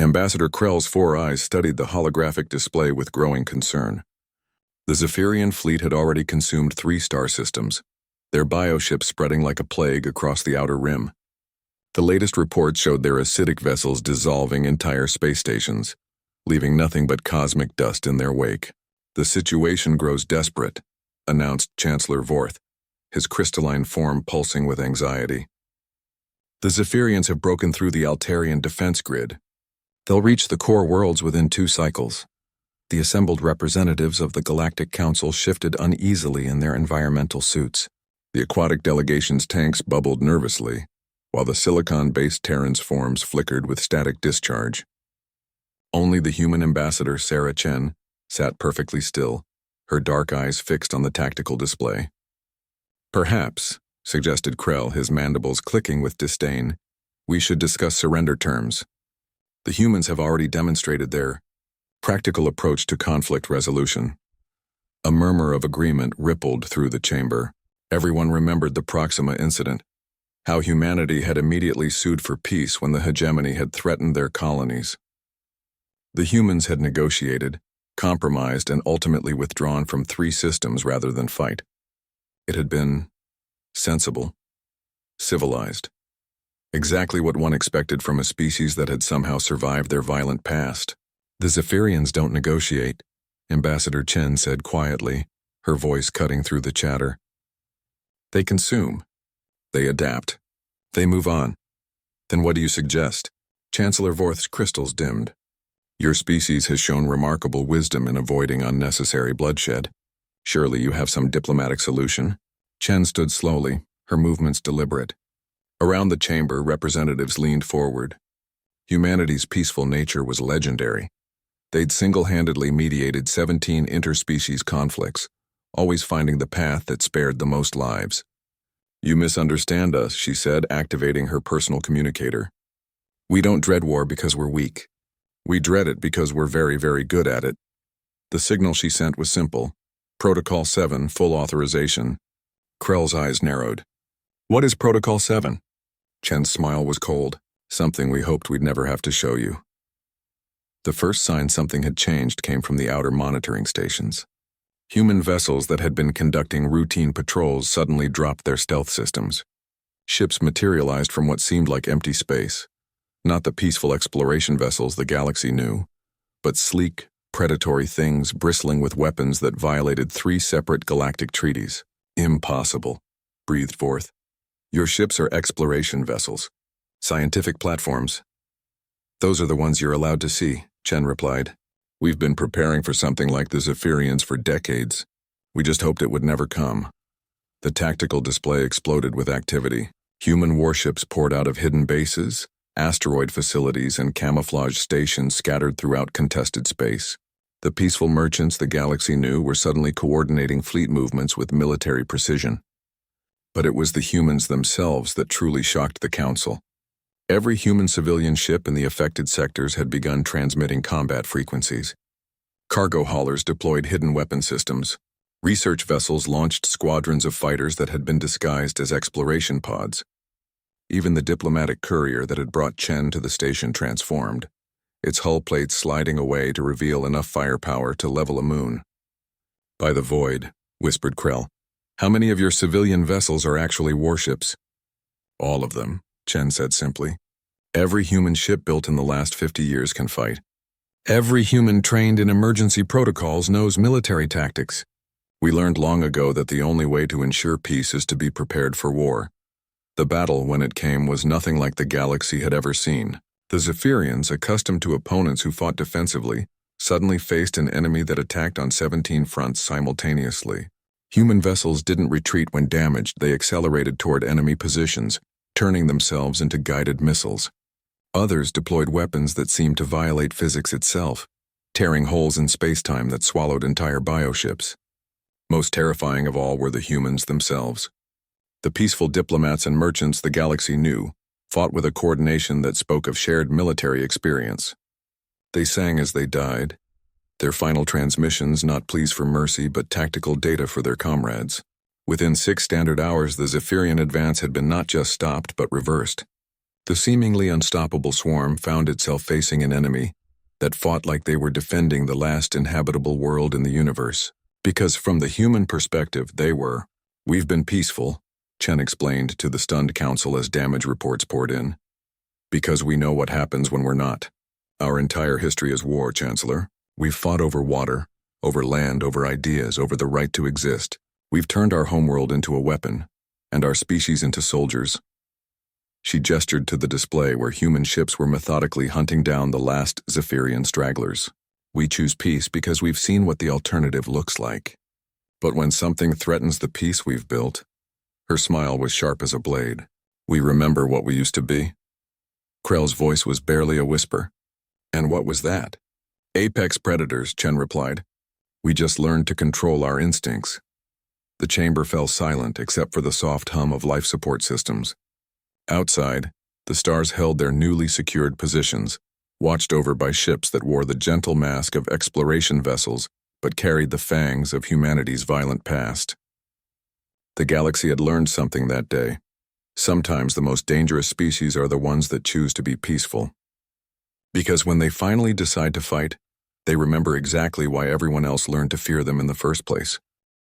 Ambassador Krell's four eyes studied the holographic display with growing concern. The Zephyrian fleet had already consumed 3 star systems, their bioships spreading like a plague across the outer rim. The latest reports showed their acidic vessels dissolving entire space stations, leaving nothing but cosmic dust in their wake. "The situation grows desperate," announced Chancellor Vorth, his crystalline form pulsing with anxiety. "The Zephyrians have broken through the Altarian defense grid. They'll reach the core worlds within 2 cycles. The assembled representatives of the Galactic Council shifted uneasily in their environmental suits. The aquatic delegation's tanks bubbled nervously, while the silicon-based Terran's forms flickered with static discharge. Only the human ambassador, Sarah Chen, sat perfectly still, her dark eyes fixed on the tactical display. "Perhaps," suggested Krell, his mandibles clicking with disdain, "we should discuss surrender terms. The humans have already demonstrated their practical approach to conflict resolution." A murmur of agreement rippled through the chamber. Everyone remembered the Proxima incident, how humanity had immediately sued for peace when the hegemony had threatened their colonies. The humans had negotiated, compromised, and ultimately withdrawn from 3 systems rather than fight. It had been sensible, civilized, exactly what one expected from a species that had somehow survived their violent past. "The Zephyrians don't negotiate," Ambassador Chen said quietly, her voice cutting through the chatter. "They consume. They adapt. They move on." "Then what do you suggest?" Chancellor Vorth's crystals dimmed. "Your species has shown remarkable wisdom in avoiding unnecessary bloodshed. Surely you have some diplomatic solution?" Chen stood slowly, her movements deliberate. Around the chamber, representatives leaned forward. Humanity's peaceful nature was legendary. They'd single-handedly mediated 17 interspecies conflicts, always finding the path that spared the most lives. "You misunderstand us," she said, activating her personal communicator. "We don't dread war because we're weak. We dread it because we're very, very good at it." The signal she sent was simple. Protocol 7, full authorization. Krell's eyes narrowed. "What is Protocol 7? Chen's smile was cold. "Something we hoped we'd never have to show you." The first sign something had changed came from the outer monitoring stations. Human vessels that had been conducting routine patrols suddenly dropped their stealth systems. Ships materialized from what seemed like empty space. Not the peaceful exploration vessels the galaxy knew, but sleek, predatory things bristling with weapons that violated 3 separate galactic treaties. "Impossible," breathed Vorth. "Your ships are exploration vessels. Scientific platforms." "Those are the ones you're allowed to see," Chen replied. "We've been preparing for something like the Zephyrians for decades. We just hoped it would never come." The tactical display exploded with activity. Human warships poured out of hidden bases, asteroid facilities, and camouflage stations scattered throughout contested space. The peaceful merchants the galaxy knew were suddenly coordinating fleet movements with military precision. But it was the humans themselves that truly shocked the Council. Every human civilian ship in the affected sectors had begun transmitting combat frequencies. Cargo haulers deployed hidden weapon systems. Research vessels launched squadrons of fighters that had been disguised as exploration pods. Even the diplomatic courier that had brought Chen to the station transformed, its hull plates sliding away to reveal enough firepower to level a moon. "By the void," whispered Krell. "How many of your civilian vessels are actually warships?" "All of them," Chen said simply. "Every human ship built in the last 50 years can fight. Every human trained in emergency protocols knows military tactics. We learned long ago that the only way to ensure peace is to be prepared for war." The battle, when it came, was nothing like the galaxy had ever seen. The Zephyrians, accustomed to opponents who fought defensively, suddenly faced an enemy that attacked on 17 fronts simultaneously. Human vessels didn't retreat when damaged, they accelerated toward enemy positions, turning themselves into guided missiles. Others deployed weapons that seemed to violate physics itself, tearing holes in space-time that swallowed entire bioships. Most terrifying of all were the humans themselves. The peaceful diplomats and merchants the galaxy knew fought with a coordination that spoke of shared military experience. They sang as they died, their final transmissions not pleas for mercy but tactical data for their comrades. Within 6 standard hours, the Zephyrian advance had been not just stopped but reversed. The seemingly unstoppable swarm found itself facing an enemy that fought like they were defending the last inhabitable world in the universe. Because from the human perspective, we've been peaceful, Chen explained to the stunned council as damage reports poured in. Because we know what happens when we're not. Our entire history is war, Chancellor. We've fought over water, over land, over ideas, over the right to exist. We've turned our homeworld into a weapon, and our species into soldiers. She gestured to the display where human ships were methodically hunting down the last Zephyrian stragglers. We choose peace because we've seen what the alternative looks like. But when something threatens the peace we've built, her smile was sharp as a blade. We remember what we used to be. Krell's voice was barely a whisper. And what was that? Apex predators, Chen replied. We just learned to control our instincts. The chamber fell silent except for the soft hum of life support systems. Outside, the stars held their newly secured positions, watched over by ships that wore the gentle mask of exploration vessels but carried the fangs of humanity's violent past. The galaxy had learned something that day. Sometimes the most dangerous species are the ones that choose to be peaceful. Because when they finally decide to fight, they remember exactly why everyone else learned to fear them in the first place.